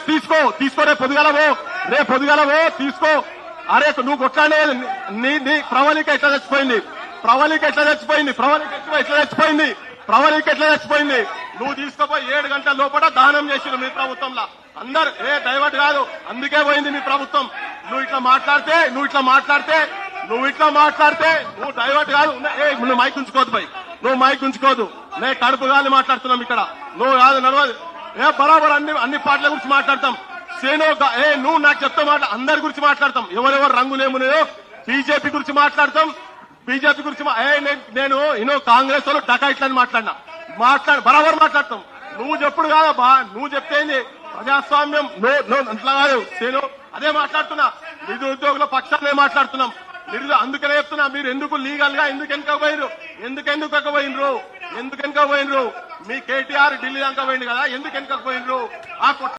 తీసుకో రేపు పొద్దుగాలవో తీసుకో. అరే నువ్వు కొట్లాడే నీ ప్రవళిక ఎట్లా చచ్చిపోయింది, ప్రవళిక ఎట్లా చచ్చిపోయింది. నువ్వు తీసుకుపోయి 7 గంటల లోపల దానం చేసిరు మీ ప్రభుత్వంలో. అందరు డైవర్ట్ కాదు, అందుకే పోయింది మీ ప్రభుత్వం. నువ్వు ఇట్లా మాట్లాడితే నువ్వు డైవర్ట్ కాదు. నువ్వు మైక్ ఉంచుకోవద్దు నేను కడుపు గాలి మాట్లాడుతున్నాం ఇక్కడ. నువ్వు కాదు నడవదు. బరాబర్ అన్ని పార్టీల గురించి మాట్లాడతాం. నువ్వు నాకు చెప్తా అందరి గురించి మాట్లాడతాం. ఎవరెవరు రంగులేమున్నాయో బీజేపీ గురించి మాట్లాడతాం. నేను కాంగ్రెస్ వాళ్ళు డకాయిట్లని బరాబర్ మాట్లాడతాం. నువ్వు చెప్పుడు కాదబ్బా, నువ్వు చెప్తేంది ప్రజాస్వామ్యం. అట్లా కాదు, నేను అదే మాట్లాడుతున్నా. నిరుద్యోగుల పక్షాన్ని మాట్లాడుతున్నాం. అందుకనే చెప్తున్నా, మీరు ఎందుకు లీగల్ గా ఎందుకు వెనక పోయినరు మీ కేటీఆర్ ఢిల్లీ దాకా పోయింది కదా, ఎందుకు వెనక పోయినరు.